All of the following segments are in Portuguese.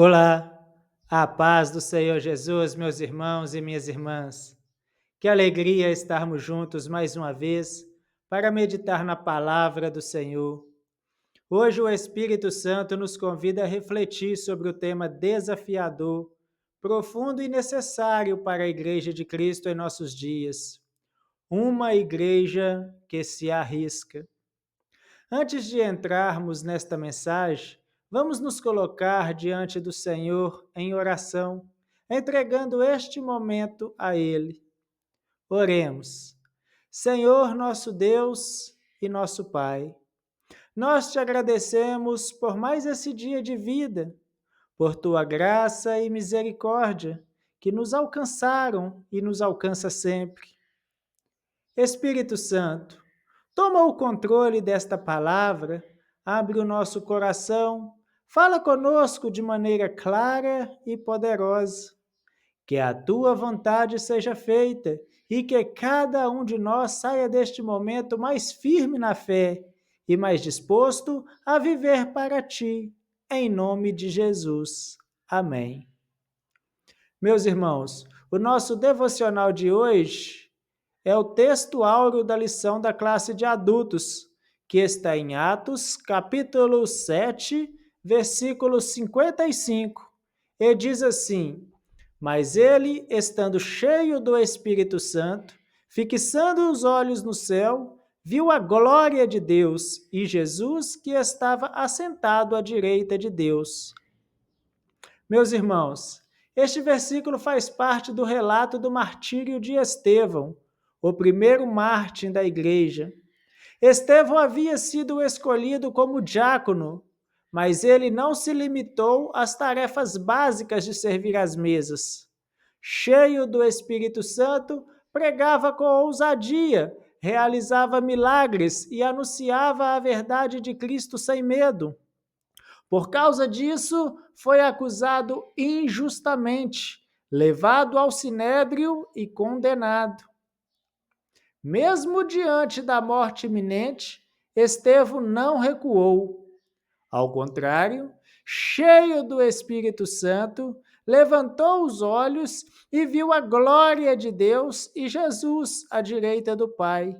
Olá, a paz do Senhor Jesus, meus irmãos e minhas irmãs. Que alegria estarmos juntos mais uma vez para meditar na palavra do Senhor. Hoje o Espírito Santo nos convida a refletir sobre o tema desafiador, profundo e necessário para a Igreja de Cristo em nossos dias. Uma igreja que se arrisca. Antes de entrarmos nesta mensagem, vamos nos colocar diante do Senhor em oração, entregando este momento a Ele. Oremos. Senhor, nosso Deus e nosso Pai, nós te agradecemos por mais esse dia de vida, por tua graça e misericórdia que nos alcançaram e nos alcança sempre. Espírito Santo, toma o controle desta palavra, abre o nosso coração, fala conosco de maneira clara e poderosa. Que a tua vontade seja feita e que cada um de nós saia deste momento mais firme na fé e mais disposto a viver para ti, em nome de Jesus. Amém. Meus irmãos, o nosso devocional de hoje é o texto áureo da lição da classe de adultos, que está em Atos, capítulo 7, versículo 55, e diz assim: Mas ele, estando cheio do Espírito Santo, fixando os olhos no céu, viu a glória de Deus e Jesus que estava assentado à direita de Deus. Meus irmãos, este versículo faz parte do relato do martírio de Estevão, o primeiro mártir da igreja. Estevão havia sido escolhido como diácono, mas ele não se limitou às tarefas básicas de servir às mesas. Cheio do Espírito Santo, pregava com ousadia, realizava milagres e anunciava a verdade de Cristo sem medo. Por causa disso, foi acusado injustamente, levado ao sinédrio e condenado. Mesmo diante da morte iminente, Estevão não recuou. Ao contrário, cheio do Espírito Santo, levantou os olhos e viu a glória de Deus e Jesus à direita do Pai.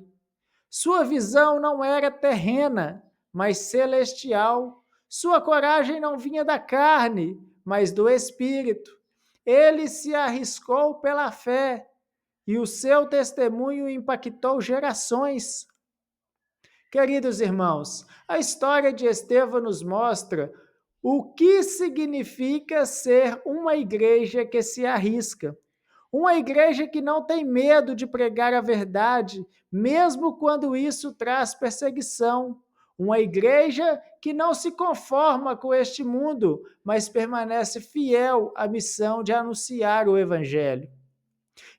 Sua visão não era terrena, mas celestial. Sua coragem não vinha da carne, mas do Espírito. Ele se arriscou pela fé e o seu testemunho impactou gerações. Queridos irmãos, a história de Estevão nos mostra o que significa ser uma igreja que se arrisca. Uma igreja que não tem medo de pregar a verdade, mesmo quando isso traz perseguição. Uma igreja que não se conforma com este mundo, mas permanece fiel à missão de anunciar o evangelho.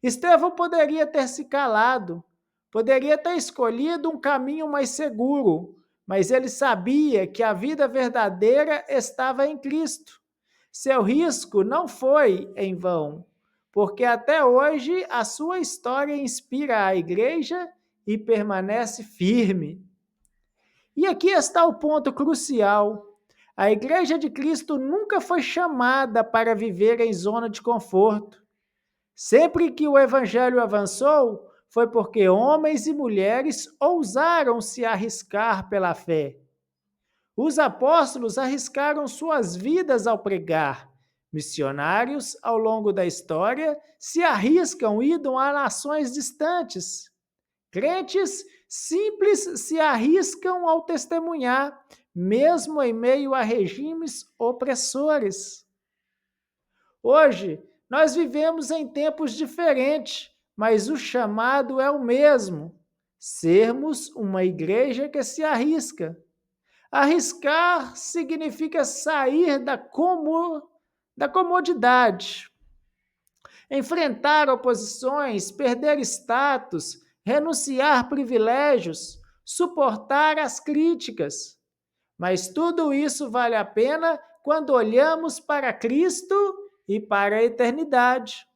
Estevão poderia ter se calado, poderia ter escolhido um caminho mais seguro, mas ele sabia que a vida verdadeira estava em Cristo. Seu risco não foi em vão, porque até hoje a sua história inspira a igreja e permanece firme. E aqui está o ponto crucial. A igreja de Cristo nunca foi chamada para viver em zona de conforto. Sempre que o evangelho avançou, foi porque homens e mulheres ousaram se arriscar pela fé. Os apóstolos arriscaram suas vidas ao pregar. Missionários, ao longo da história, se arriscam indo a nações distantes. Crentes simples se arriscam ao testemunhar, mesmo em meio a regimes opressores. Hoje, nós vivemos em tempos diferentes, mas o chamado é o mesmo: sermos uma igreja que se arrisca. Arriscar significa sair da comodidade, enfrentar oposições, perder status, renunciar privilégios, suportar as críticas. Mas tudo isso vale a pena quando olhamos para Cristo e para a eternidade.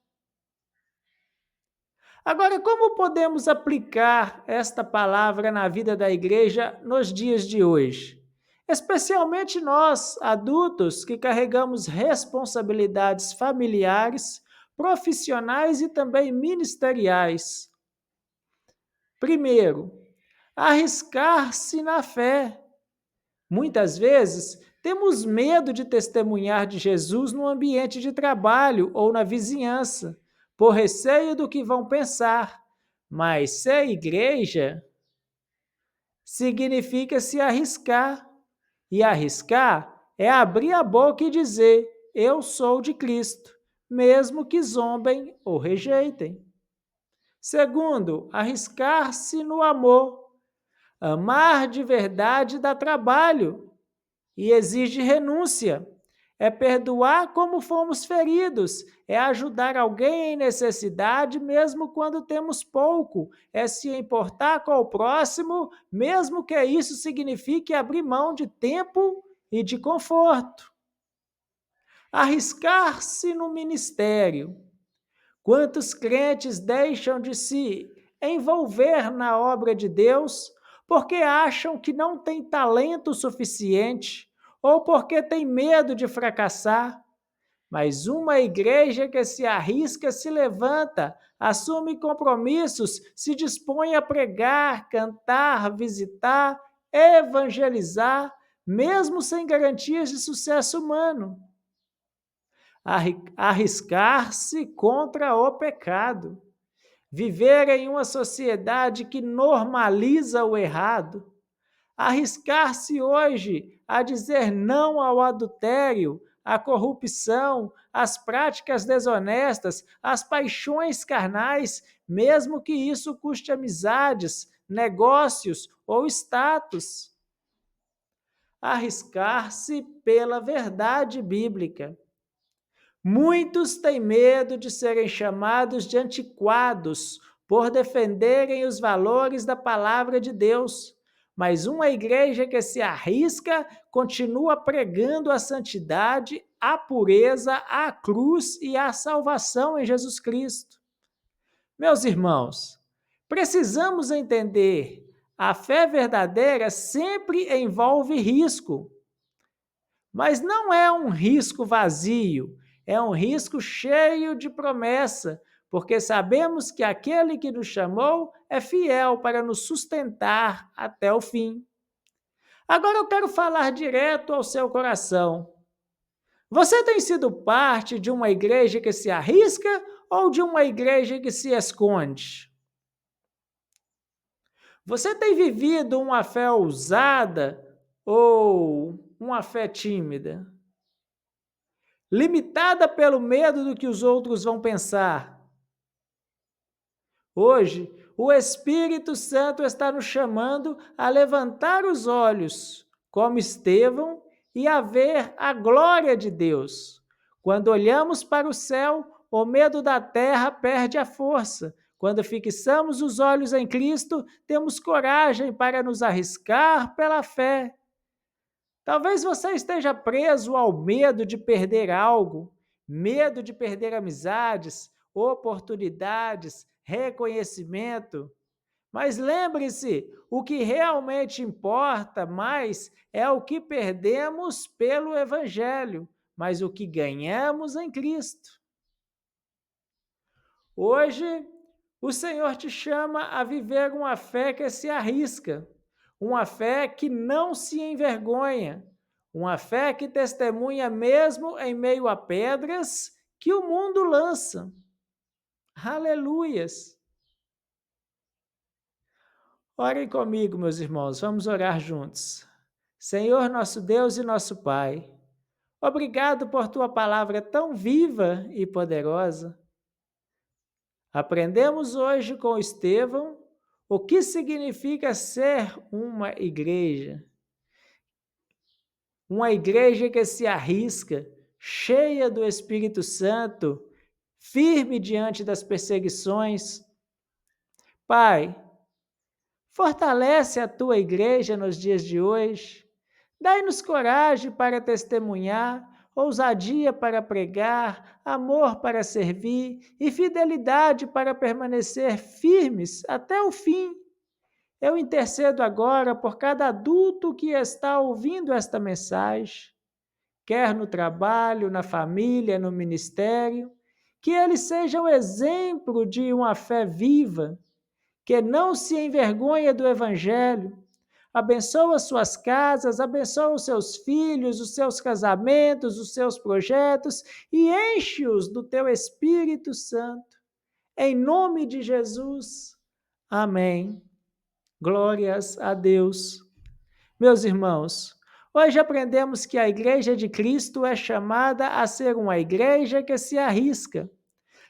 Agora, como podemos aplicar esta palavra na vida da igreja nos dias de hoje? especialmente nós, adultos, que carregamos responsabilidades familiares, profissionais e também ministeriais. Primeiro, arriscar-se na fé. Muitas vezes, temos medo de testemunhar de Jesus no ambiente de trabalho ou na vizinhança, por receio do que vão pensar. Mas ser igreja significa se arriscar. E arriscar é abrir a boca e dizer: Eu sou de Cristo, mesmo que zombem ou rejeitem. Segundo, arriscar-se no amor. Amar de verdade dá trabalho e exige renúncia. É perdoar como fomos feridos, é ajudar alguém em necessidade mesmo quando temos pouco, é se importar com o próximo, mesmo que isso signifique abrir mão de tempo e de conforto. Arriscar-se no ministério. Quantos crentes deixam de se envolver na obra de Deus porque acham que não têm talento suficiente ou porque têm medo de fracassar? Mas uma igreja que se arrisca se levanta, assume compromissos, se dispõe a pregar, cantar, visitar, evangelizar, mesmo sem garantias de sucesso humano. Arriscar-se contra o pecado. Viver em uma sociedade que normaliza o errado. Arriscar-se hoje a dizer não ao adultério, à corrupção, às práticas desonestas, às paixões carnais, mesmo que isso custe amizades, negócios ou status. Arriscar-se pela verdade bíblica. Muitos têm medo de serem chamados de antiquados por defenderem os valores da palavra de Deus. Mas uma igreja que se arrisca continua pregando a santidade, a pureza, a cruz e a salvação em Jesus Cristo. Meus irmãos, precisamos entender, a fé verdadeira sempre envolve risco. Mas não é um risco vazio, é um risco cheio de promessa, porque sabemos que aquele que nos chamou é fiel para nos sustentar até o fim. Agora eu quero falar direto ao seu coração. Você tem sido parte de uma igreja que se arrisca ou de uma igreja que se esconde? Você tem vivido uma fé ousada ou uma fé tímida? Limitada pelo medo do que os outros vão pensar. Hoje, o Espírito Santo está nos chamando a levantar os olhos, como Estevão, e a ver a glória de Deus. Quando olhamos para o céu, o medo da terra perde a força. Quando fixamos os olhos em Cristo, temos coragem para nos arriscar pela fé. Talvez você esteja preso ao medo de perder algo, medo de perder amizades, oportunidades, reconhecimento. Mas lembre-se, o que realmente importa mais é o que perdemos pelo Evangelho, mas o que ganhamos em Cristo. Hoje, o Senhor te chama a viver uma fé que se arrisca, uma fé que não se envergonha, uma fé que testemunha mesmo em meio a pedras que o mundo lança. Aleluias! Orem comigo, meus irmãos, vamos orar juntos. Senhor, nosso Deus e nosso Pai, obrigado por tua palavra tão viva e poderosa. Aprendemos hoje com Estevão o que significa ser uma igreja. Uma igreja que se arrisca, cheia do Espírito Santo, firme diante das perseguições. Pai, fortalece a tua igreja nos dias de hoje. Dai-nos coragem para testemunhar, ousadia para pregar, amor para servir e fidelidade para permanecer firmes até o fim. Eu intercedo agora por cada adulto que está ouvindo esta mensagem, quer no trabalho, na família, no ministério, que eles sejam exemplo de uma fé viva, que não se envergonha do Evangelho. Abençoa suas casas, abençoa os seus filhos, os seus casamentos, os seus projetos e enche-os do teu Espírito Santo. Em nome de Jesus. Amém. Glórias a Deus. Meus irmãos, hoje aprendemos que a Igreja de Cristo é chamada a ser uma igreja que se arrisca.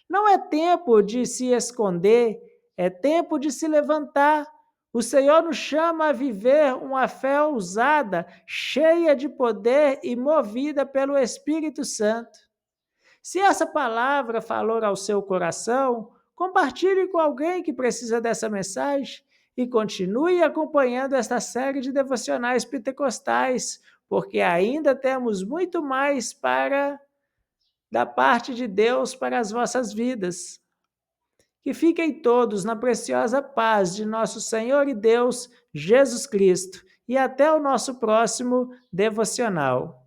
Não é tempo de se esconder, é tempo de se levantar. O Senhor nos chama a viver uma fé ousada, cheia de poder e movida pelo Espírito Santo. Se essa palavra falou ao seu coração, compartilhe com alguém que precisa dessa mensagem e continue acompanhando esta série de devocionais pentecostais, porque ainda temos muito mais da parte de Deus para as vossas vidas. Que fiquem todos na preciosa paz de nosso Senhor e Deus, Jesus Cristo, e até o nosso próximo devocional.